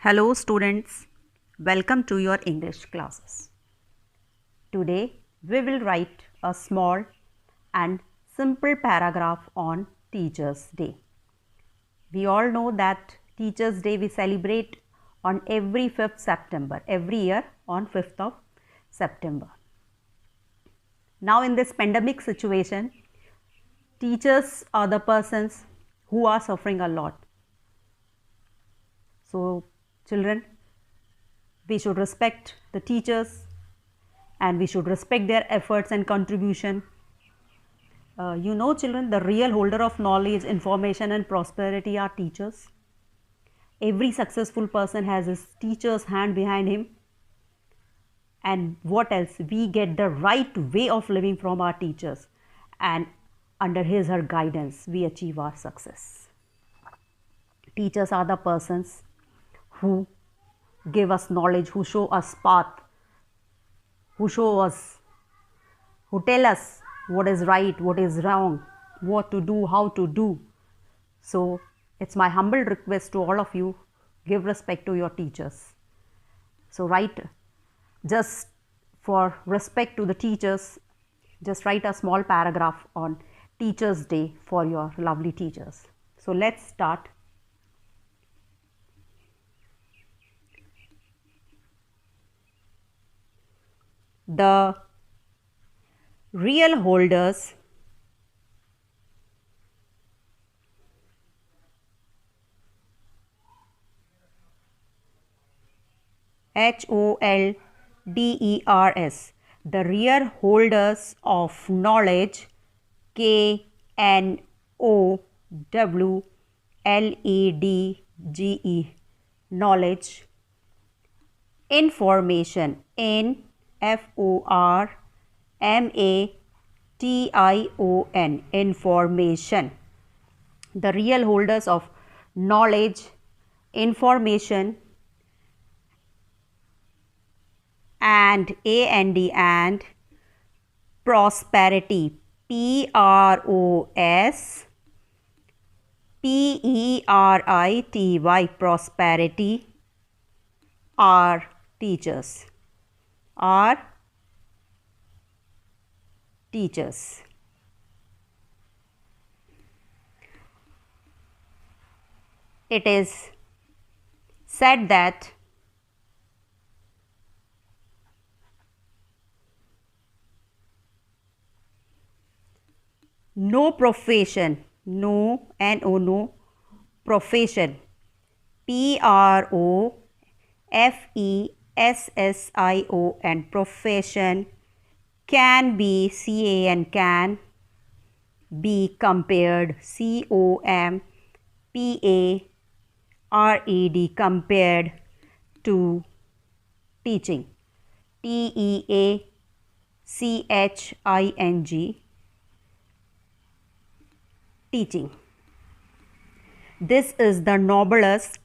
Hello students, welcome to your English classes. Today we will write a small and simple paragraph on Teachers' Day. We all know that Teachers' Day we celebrate on every 5th September, every year on 5th of September. Now in this pandemic situation, teachers are the persons who are suffering a lot. So children, we should respect the teachers and we should respect their efforts and contribution. Children, the real holder of knowledge, information and prosperity are teachers. Every successful person has his teacher's hand behind him. And what else? We get the right way of living from our teachers, and under his or her guidance we achieve our success. Teachers are the persons who give us knowledge, who show us path, who tell us what is right, what is wrong, what to do, how to do. So it's my humble request to all of you, give respect to your teachers. So just for respect to the teachers, just write a small paragraph on Teachers' Day for your lovely teachers. So let's start. The real holders HOLDERS, the real holders of knowledge, KNOWLEDGE, knowledge, information, INFORMATION, information. The real holders of knowledge, information and and prosperity, PROSPERITY, prosperity, are teachers. It is said that no profession, no profession, PROFESSION, profession, can be can be compared, COMPARED, compared to teaching, TEACHING, teaching. This is the noblest,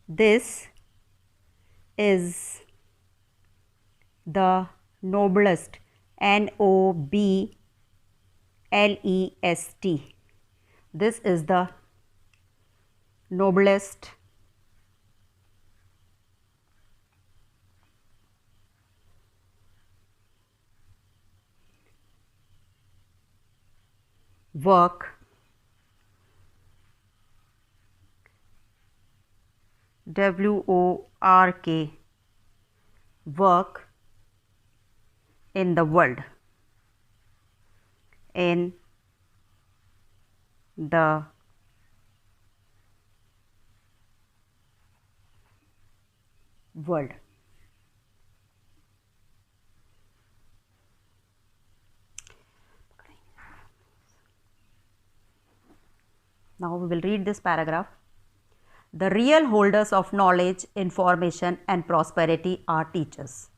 noblest, this is the noblest work WORK, work in the world, in the world. Now we will read this paragraph. The real holders of knowledge, information and prosperity are teachers.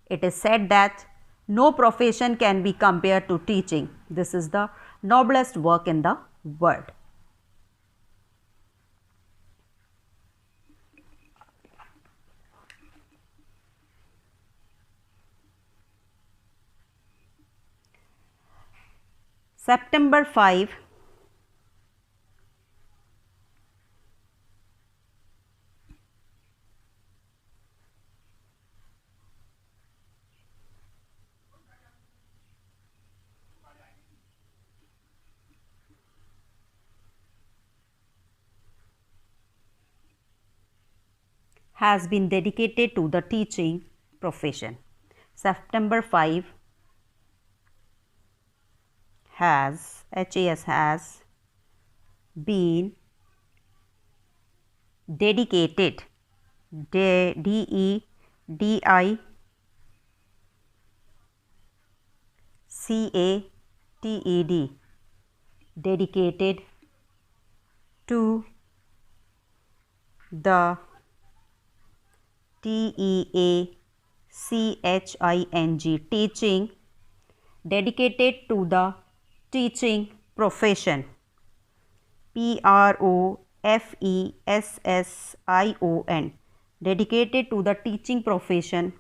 It is said that no profession can be compared to teaching. This is the noblest work in the world. September 5, has been dedicated to the teaching profession. September 5 has been dedicated, dedicated, dedicated to the teaching, dedicated to the teaching profession. profession, dedicated to the teaching profession,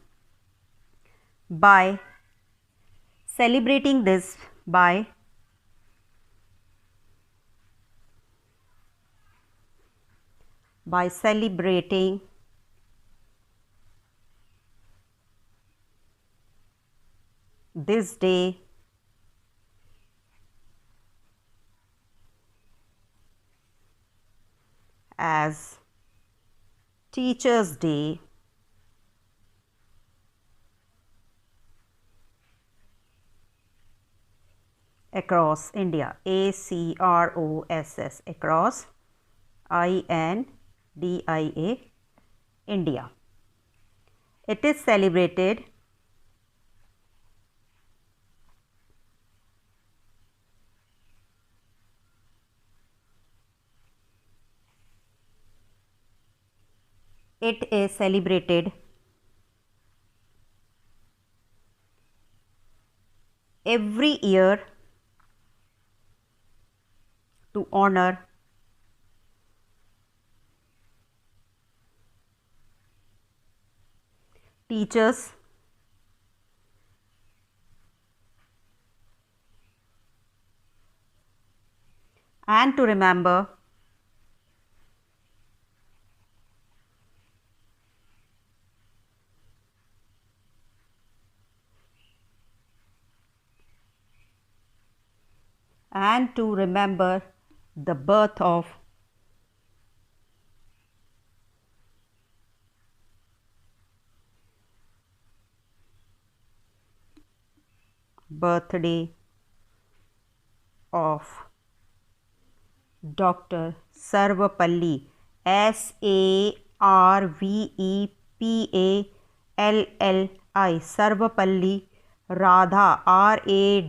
by celebrating this by celebrating this day as Teachers' Day across India. ACROSS, across, INDIA, India. It is celebrated every year to honor teachers and to remember the birth of birthday of Dr. Sarvepalli, Sarvepalli, Sarvepalli Radha, Radha,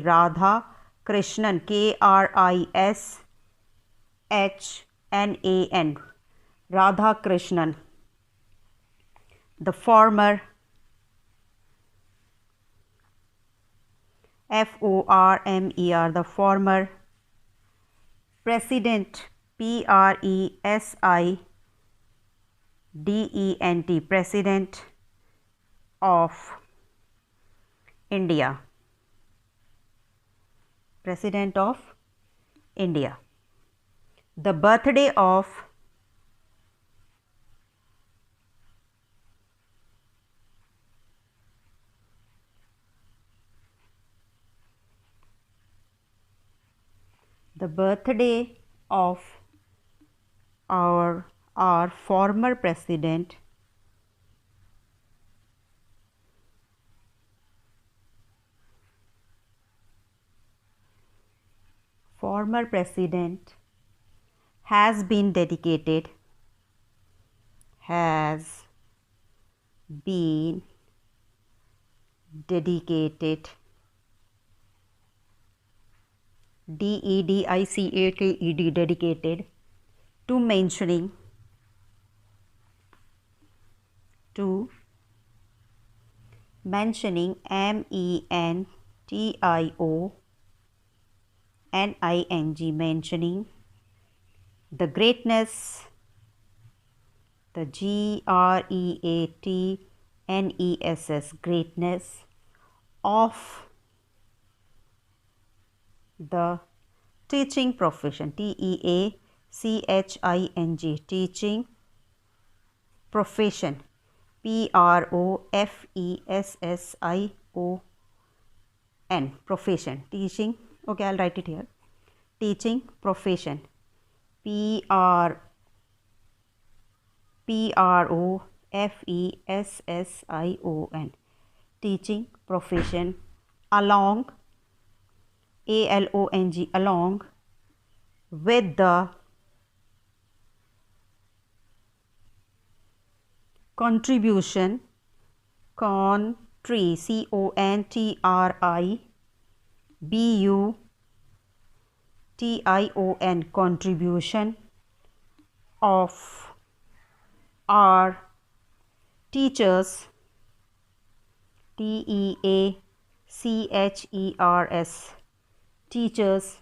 Radha Krishnan, Krishnan, Radha Krishnan, the former FORMER, the former President, PRESIDENT, President of India, President of India. The birthday of our former president, has been dedicated, dedicated to mentioning mentioning the greatness, the GREATNESS, greatness of the teaching profession, TEACHING, teaching profession, PROFESSION, profession, teaching, okay, I'll write it here, teaching profession, profession, teaching profession, along, along, along with the contribution, contri, contribution, contribution of our teachers, teachers, teachers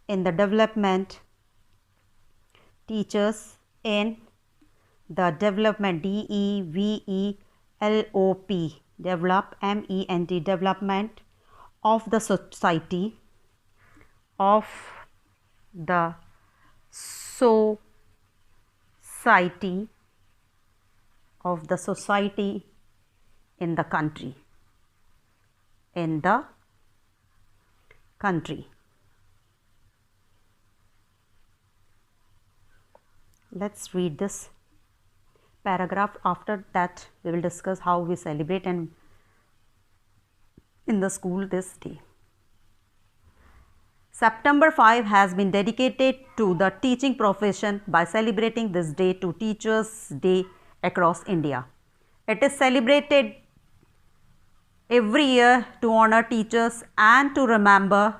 in the development, teachers in the development, develop, ment, development of the society, of the society, of the society in the country, in the country. Let's read this paragraph. After that we will discuss how we celebrate and in the school this day. September 5 has been dedicated to the teaching profession by celebrating this day to Teachers' Day across India. It is celebrated every year to honor teachers and to remember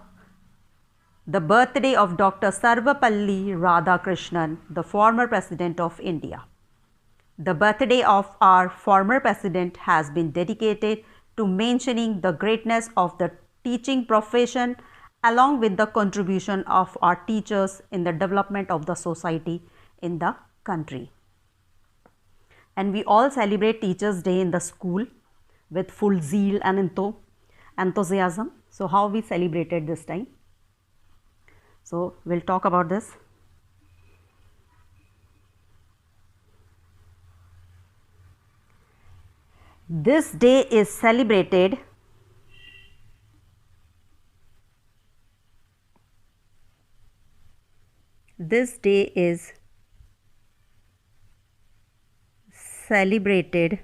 the birthday of Dr. Sarvepalli Radhakrishnan, the former President of India. The birthday of our former President has been dedicated to mentioning the greatness of the teaching profession along with the contribution of our teachers in the development of the society in the country. And we all celebrate Teachers' Day in the school with full zeal and enthusiasm. So how we celebrated this time? So we'll talk about this. This day is celebrated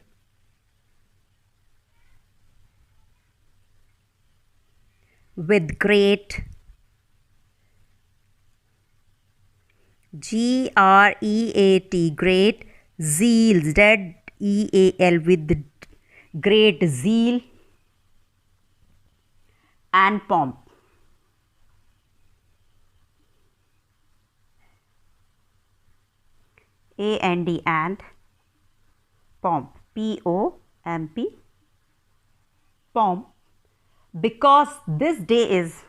with great great zeal, ZEAL, with great zeal and pomp. And pomp, POMP, pomp, because this day is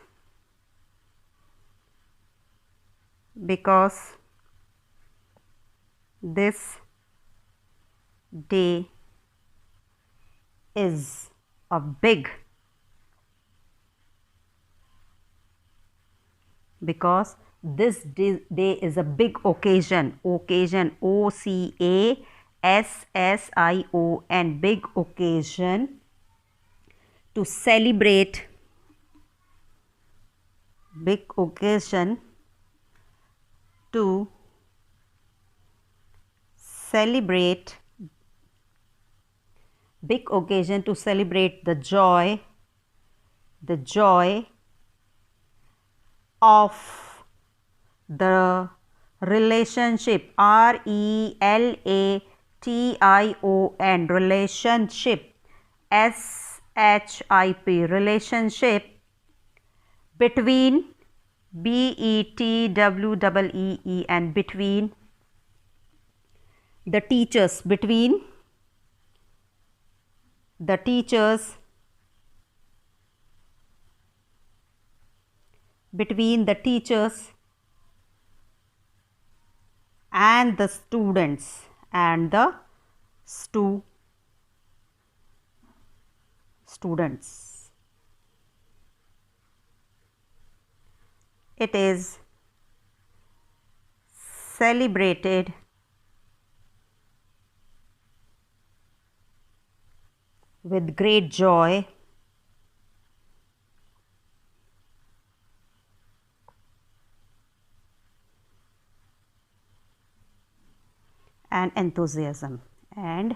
a big occasion, OCASSION, big occasion to celebrate, big occasion to celebrate the joy of the relationship, RELATION, relationship, SHIP, relationship between, BETWEEN, between the teachers, between the teachers and the students students. It is celebrated with great joy and enthusiasm, and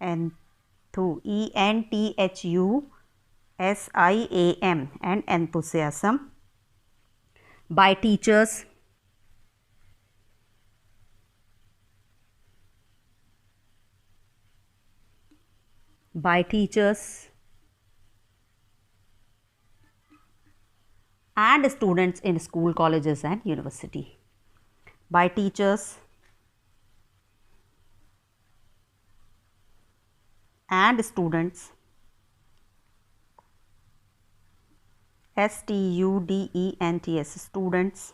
ENTHUSIAM, and enthusiasm by teachers and students in school, colleges and university. By teachers and students, STUDENTS, students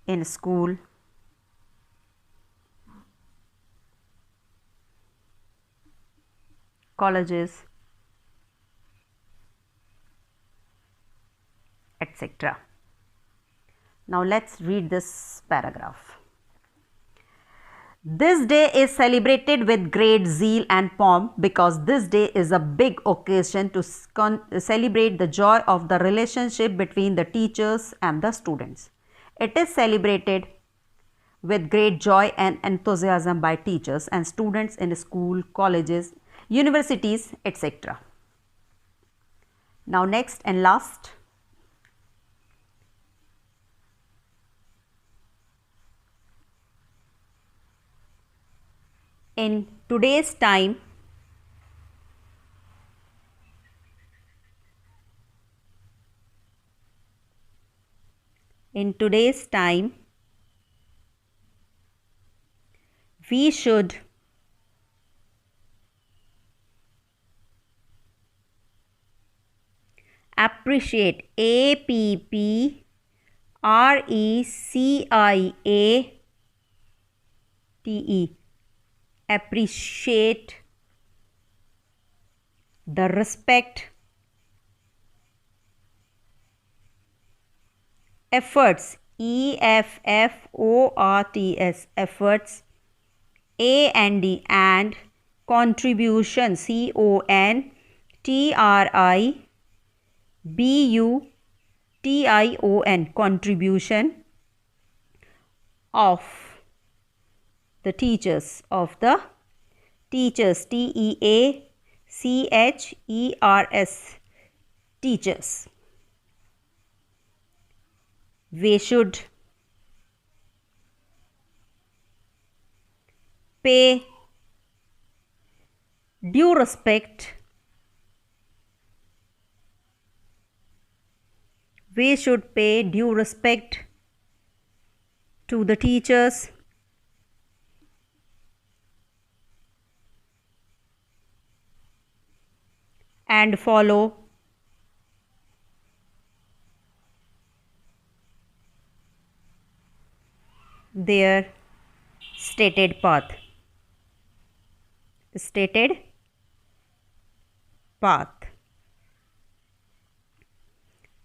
in school, colleges, etc. Now let's read this paragraph. This day is celebrated with great zeal and pomp because this day is a big occasion to celebrate the joy of the relationship between the teachers and the students. It is celebrated with great joy and enthusiasm by teachers and students in school, colleges, universities, etc. Now next and last, in today's time, we should appreciate, APPRECIATE, appreciate the respect, efforts, EFFORTS, efforts, and contribution, CONTRIBUTION, contribution of the teachers, TEACHERS, teachers. We should pay due respect, to the teachers and follow their stated path.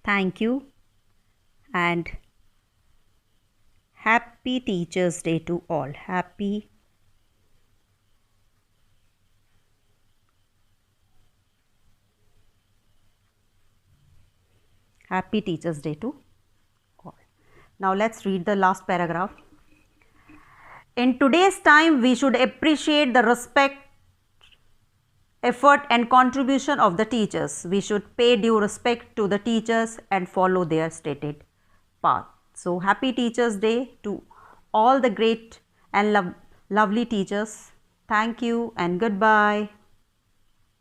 Thank you and happy Teachers' Day to all. Happy Teachers' Day to all. Now let's read the last paragraph. In today's time, we should appreciate the respect, effort and contribution of the teachers. We should pay due respect to the teachers and follow their stated path. So happy Teachers' Day to all the great and lovely teachers. Thank you and goodbye.